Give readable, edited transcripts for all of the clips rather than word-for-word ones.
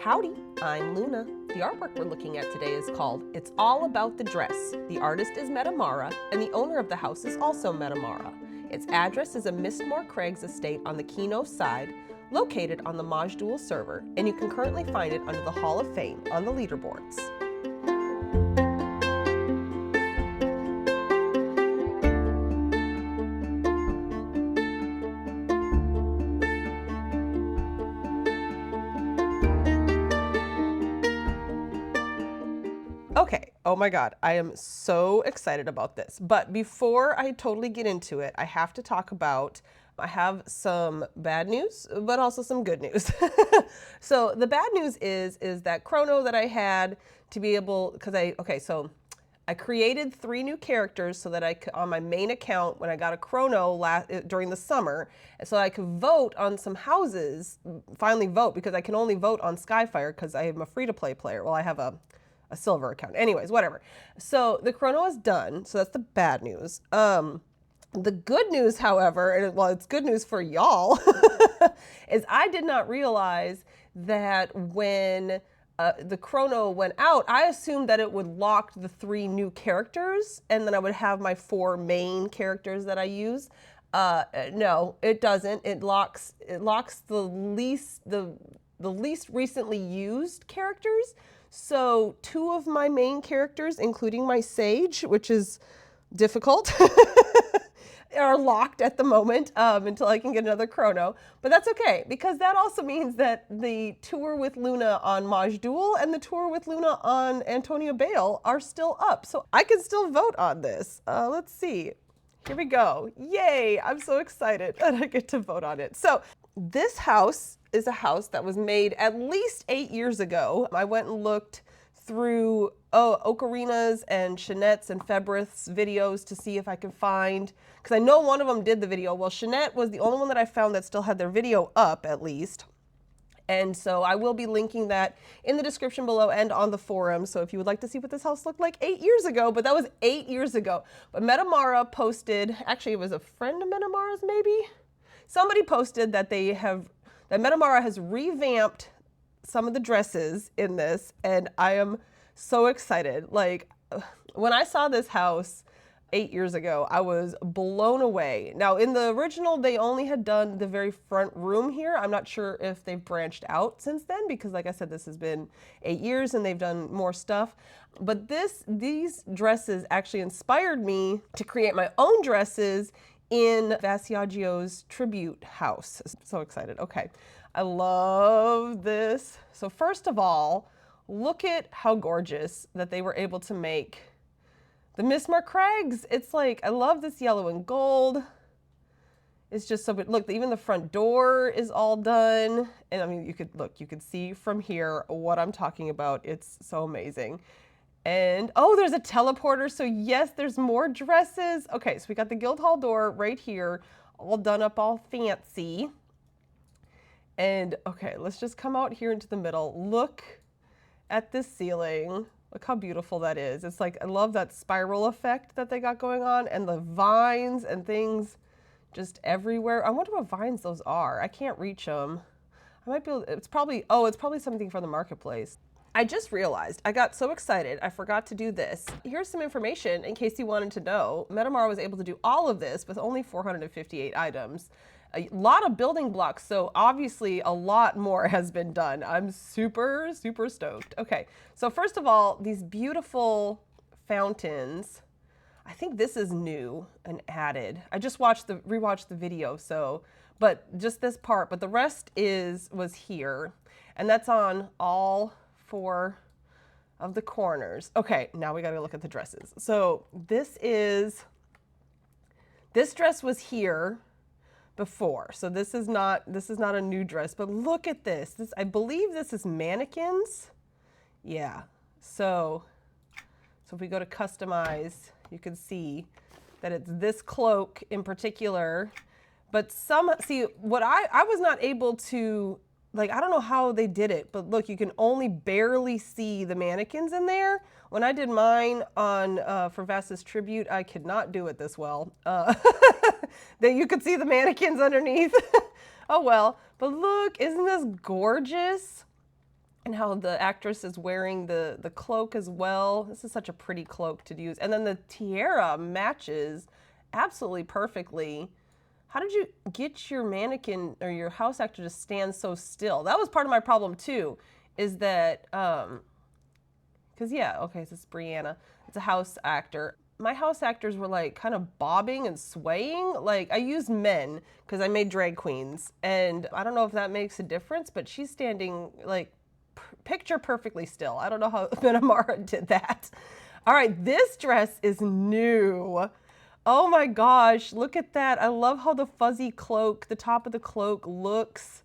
Howdy, I'm Luna. The artwork we're looking at today is called It's All About the Dress. The artist is Metamarra, and the owner of the house is also Metamarra. Its address is a Mistmoore Crags estate on the Qeynos side, located on the Maj'Dul server, and you can currently find it under the Hall of Fame on the leaderboards. Okay, oh my God, I am so excited about this. But before I totally get into it, I have to talk about, I have some bad news, but also some good news. So the bad news is that chrono that I had to be able, so I created 3 new characters so that I could, on my main account, when I got a chrono during the summer, so I could vote on some houses, finally vote, because I can only vote on Skyfire because I am a free-to-play player. Well, I have a silver account. Anyways, whatever. So the chrono is done. So that's the bad news. The good news, however, and well, it's good news for y'all, is I did not realize that when the chrono went out, I assumed that it would lock the 3 new characters and then I would have my 4 main characters that I use. No, it doesn't. It locks the least recently used characters. So 2 of my main characters, including my Sage, which is difficult, are locked at the moment until I can get another chrono. But that's okay, because that also means that the tour with Luna on Maj'Dul and the tour with Luna on Antonia Bale are still up. So I can still vote on this. Let's see. Here we go. Yay! I'm so excited that I get to vote on it. So this house is a house that was made at least 8 years ago. I went and looked through Ocarina's and Shanette's and Febrith's videos to see if I could find, because I know one of them did the video. Well, Shanette was the only one that I found that still had their video up, at least. And so I will be linking that in the description below and on the forum. So if you would like to see what this house looked like 8 years ago, but that was 8 years ago. But Metamarra posted, actually it was a friend of Metamarra's maybe? Somebody posted that that Metamarra has revamped some of the dresses in this, and I am so excited. Like, when I saw this house 8 years ago, I was blown away. Now, in the original, they only had done the very front room here. I'm not sure if they've branched out since then, because like I said, this has been 8 years and they've done more stuff. But these dresses actually inspired me to create my own dresses in Vasiaggio's tribute house. So excited. Okay, I love this. So first of all, look at how gorgeous that they were able to make the Mistmoore Crags. It's like, I love this yellow and gold. It's just so good. Look, even the front door is all done. And I mean, you could see from here what I'm talking about. It's so amazing. And, oh, there's a teleporter, so yes, there's more dresses. Okay, so we got the Guildhall door right here, all done up all fancy. And, okay, let's just come out here into the middle. Look at this ceiling. Look how beautiful that is. It's like, I love that spiral effect that they got going on, and the vines and things just everywhere. I wonder what vines those are. I can't reach them. I might be able, it's probably something from the marketplace. I just realized, I got so excited, I forgot to do this. Here's some information in case you wanted to know. Metamarra was able to do all of this with only 458 items. A lot of building blocks, so obviously a lot more has been done. I'm super, super stoked. Okay, so first of all, these beautiful fountains. I think this is new and added. I just rewatched the video, so, but just this part, but the rest was here, and that's on all 4 of the corners. Okay, now we gotta look at the dresses. So this dress was here before. So this is not a new dress, but look at this. I believe this is mannequins. Yeah. So if we go to customize, you can see that it's this cloak in particular, but see what I was not able to, like, I don't know how they did it, but look, you can only barely see the mannequins in there. When I did mine for Vasa's tribute, I could not do it this well. That you could see the mannequins underneath. Oh well, but look, isn't this gorgeous? and how the actress is wearing the cloak as well. This is such a pretty cloak to use. And then the tiara matches absolutely perfectly. How did you get your mannequin or your house actor to stand so still? That was part of my problem too, is that, because yeah, okay, this is Brianna. It's a house actor. My house actors were like kind of bobbing and swaying. Like I used men because I made drag queens. And I don't know if that makes a difference, but she's standing like picture perfectly still. I don't know how Metamarra did that. All right, this dress is new. Oh my gosh, look at that. I love how the fuzzy cloak, the top of the cloak looks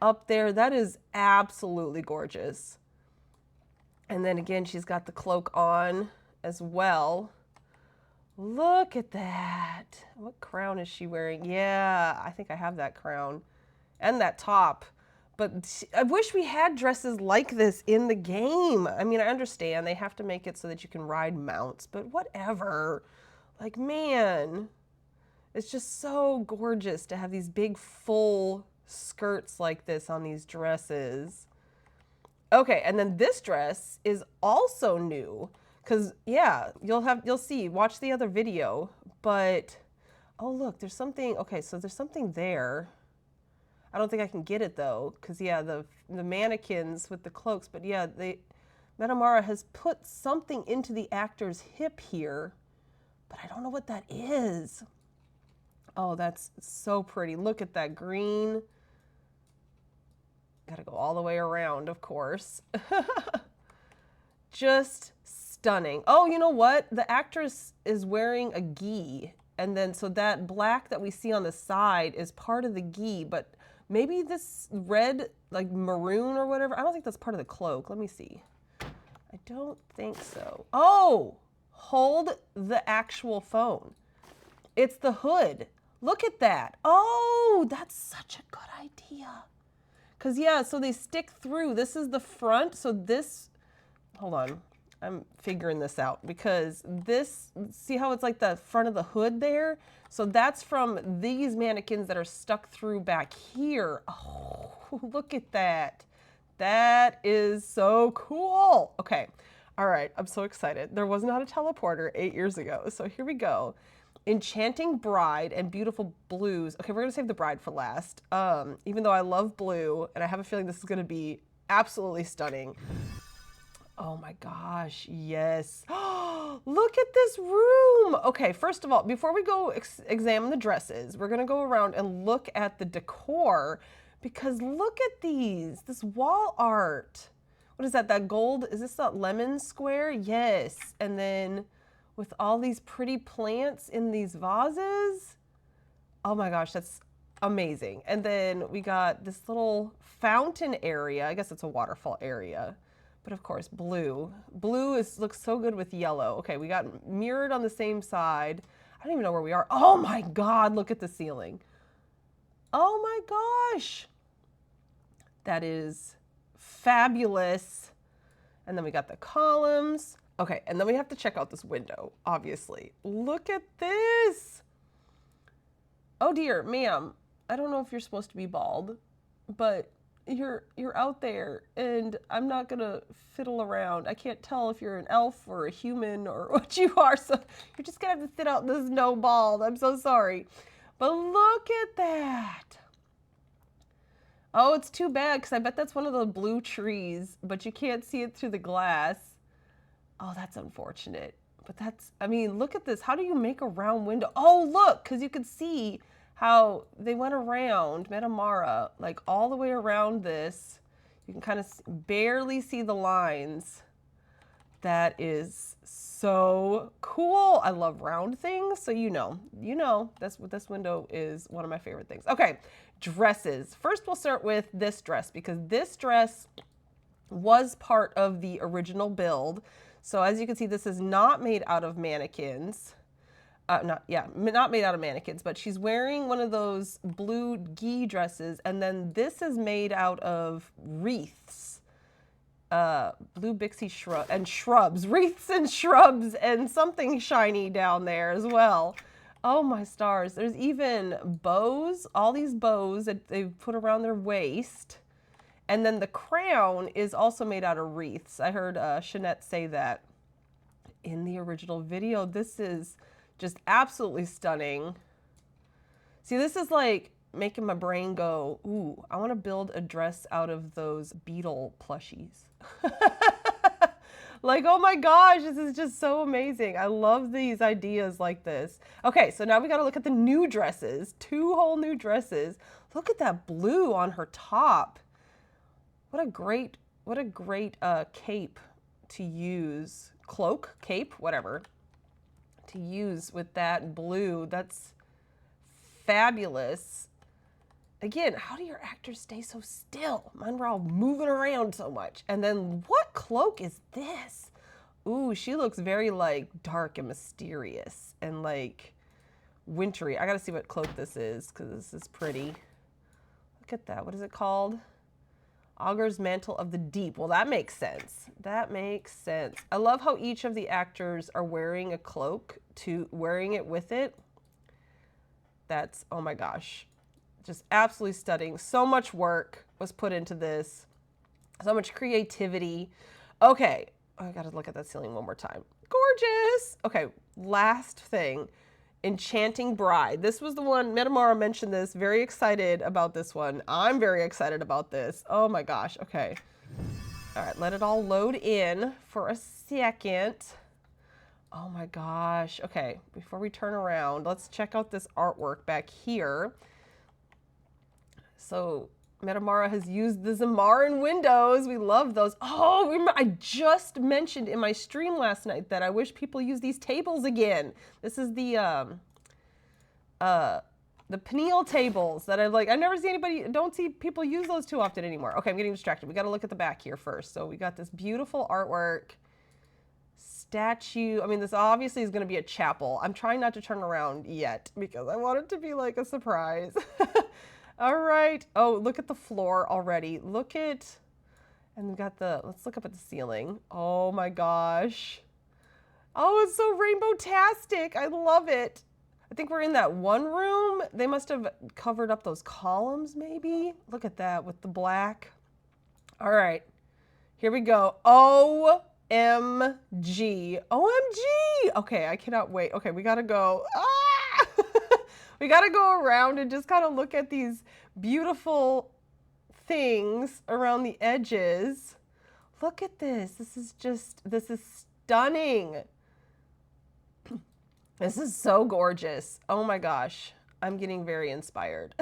up there. That is absolutely gorgeous. And then again, she's got the cloak on as well. Look at that. What crown is she wearing? Yeah, I think I have that crown and that top. But I wish we had dresses like this in the game. I mean, I understand they have to make it so that you can ride mounts, but whatever. Like, man, it's just so gorgeous to have these big full skirts like this on these dresses. Okay, and then this dress is also new. Because, yeah, you'll see, watch the other video, but, oh, look, there's something, okay, so there's something there. I don't think I can get it, though, because, yeah, the mannequins with the cloaks, but, yeah, Metamarra has put something into the actor's hip here, but I don't know what that is. Oh, that's so pretty. Look at that green. Gotta go all the way around, of course. Just stunning. Oh, you know what? The actress is wearing a gi. And then, so that black that we see on the side is part of the gi, but maybe this red, like maroon or whatever, I don't think that's part of the cloak. Let me see. I don't think so. Oh, hold the actual phone. It's the hood. Look at that. Oh, that's such a good idea. Because, yeah, so they stick through. This is the front. So this, hold on. I'm figuring this out because this, see how it's like the front of the hood there? So that's from these mannequins that are stuck through back here. Oh, look at that. That is so cool. Okay. All right. I'm so excited. There was not a teleporter 8 years ago. So here we go. Enchanting Bride and Beautiful Blues. Okay, we're going to save the bride for last. Even though I love blue, and I have a feeling this is going to be absolutely stunning. Oh my gosh, yes. Look at this room. Okay, first of all, before we go examine the dresses, we're going to go around and look at the decor because look at these, this wall art. What is that, that gold? Is this that lemon square? Yes. And then with all these pretty plants in these vases. Oh my gosh, that's amazing. And then we got this little fountain area. I guess it's a waterfall area. But of course, blue. Blue looks so good with yellow. Okay, we got mirrored on the same side. I don't even know where we are. Oh my God, look at the ceiling. Oh my gosh. That is fabulous. And then we got the columns. Okay, and then we have to check out this window, obviously. Look at this. Oh dear, ma'am. I don't know if you're supposed to be bald, but you're out there and I'm not gonna fiddle around. I can't tell if you're an elf or a human or what you are, so you're just gonna have to sit out in the snow bald. I'm so sorry. But look at that. Oh, it's too bad because I bet that's one of the blue trees, but you can't see it through the glass. Oh, that's unfortunate. But that's, I mean, look at this. How do you make a round window? Oh, look, because you could see how they went around Metamarra, like all the way around this. You can kind of barely see the lines. That is so cool. I love round things. So you know, that's what this window is one of my favorite things. Okay, dresses. First, we'll start with this dress because this dress was part of the original build. So as you can see, this is not made out of mannequins. Not made out of mannequins, but she's wearing one of those blue gi dresses, and then this is made out of wreaths, blue bixie shrubs, wreaths and shrubs, and something shiny down there as well. Oh my stars! There's even bows, all these bows that they've put around their waist, And then the crown is also made out of wreaths. I heard Shanette say that in the original video. This is just absolutely stunning. See, this is like making my brain go, ooh, I want to build a dress out of those beetle plushies. Like, oh my gosh, this is just so amazing. I love these ideas like this. Okay, so now we got to look at the new dresses. 2 whole new dresses. Look at that blue on her top. What a great cape to use. Cloak, cape, whatever. To use with that blue. That's fabulous. Again, how do your actors stay so still? Mine were all moving around so much. And then what cloak is this? Ooh, she looks very like dark and mysterious and like wintry. I gotta see what cloak this is because this is pretty. Look at that. What is it called? Augur's Mantle of the Deep. Well, that makes sense. That makes sense. I love how each of the actors are wearing a cloak to wearing it with it. That's, oh my gosh. Just absolutely stunning. So much work was put into this. So much creativity. Okay. Oh, I gotta look at that ceiling one more time. Gorgeous. Okay, last thing. Enchanting Bride. This was the one, Metamarra mentioned this. Very excited about this one. I'm very excited about this. Oh my gosh. Okay. All right, let it all load in for a second. Oh my gosh. Okay, before we turn around, let's check out this artwork back here. So Metamarra has used the Zamarin windows. We love those. Oh, remember, I just mentioned in my stream last night that I wish people use these tables again. This is the pineal tables that I never see anybody, don't see people use those too often anymore. Okay, I'm getting distracted. We got to look at the back here first. So we got this beautiful artwork. Statue. I mean, this obviously is going to be a chapel. I'm trying not to turn around yet because I want it to be like a surprise. All right. Oh, look at the floor already. Look at, and we got the, let's look up at the ceiling. Oh my gosh. Oh, it's so rainbow-tastic. I love it. I think we're in that one room. They must have covered up those columns maybe. Look at that with the black. All right. Here we go. OMG. OMG. Okay, I cannot wait. Okay, we got to go. Ah! We got to go around and just kind of look at these beautiful things around the edges. Look at this. This is stunning. This is so gorgeous. Oh my gosh. I'm getting very inspired.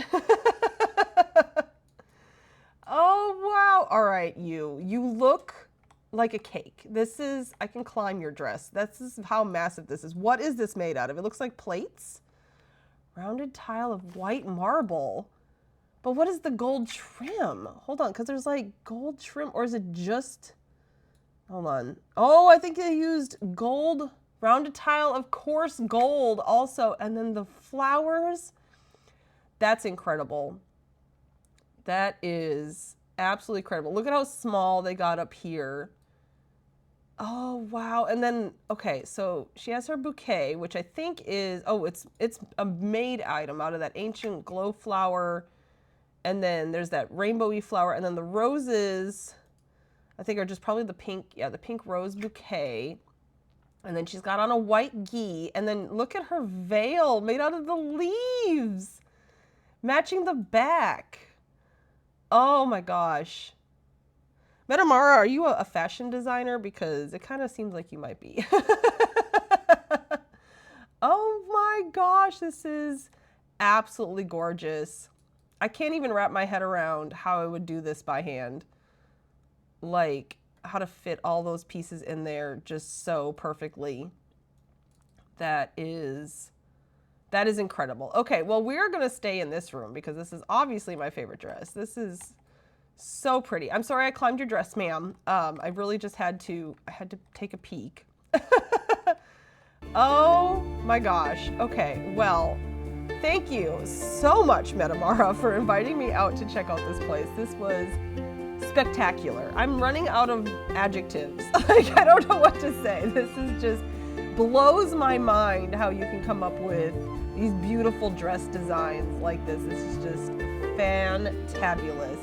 Oh, wow. All right, you look like a cake. This is, I can climb your dress. This is how massive this is. What is this made out of? It looks like plates. Rounded tile of white marble. But what is the gold trim? Hold on, because there's like gold trim, or is it just, hold on. Oh, I think they used gold, rounded tile of coarse gold also. And then the flowers, that's incredible. That is absolutely incredible. Look at how small they got up here. Oh, wow. And then, okay, so she has her bouquet, which I think is, oh, it's a made item out of that ancient glow flower. And then there's that rainbowy flower. And then the roses, I think are just probably the pink, yeah, the pink rose bouquet. And then she's got on a white gi. And then look at her veil made out of the leaves, matching the back. Oh my gosh. Metamarra, are you a fashion designer? Because it kind of seems like you might be. Oh my gosh, this is absolutely gorgeous. I can't even wrap my head around how I would do this by hand. Like, how to fit all those pieces in there just so perfectly. That is incredible. Okay, well, we're going to stay in this room because this is obviously my favorite dress. This is so pretty. I'm sorry I climbed your dress, ma'am. I really just had to take a peek. Oh my gosh. Okay, well, thank you so much, Metamarra, for inviting me out to check out this place. This was spectacular. I'm running out of adjectives. Like, I don't know what to say. This is just blows my mind how you can come up with these beautiful dress designs like this. This is just fantabulous.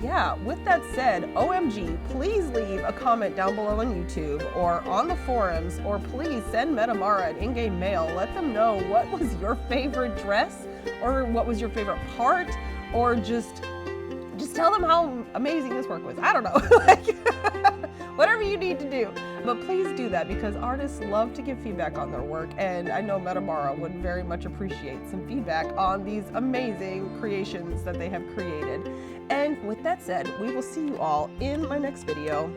Yeah, with that said, OMG, please leave a comment down below on YouTube or on the forums, or please send Metamarra an in-game mail. Let them know what was your favorite dress, or what was your favorite part, or just tell them how amazing this work was. I don't know, like, whatever you need to do. But please do that, because artists love to give feedback on their work, and I know Metamarra would very much appreciate some feedback on these amazing creations that they have created. And with that said, we will see you all in my next video.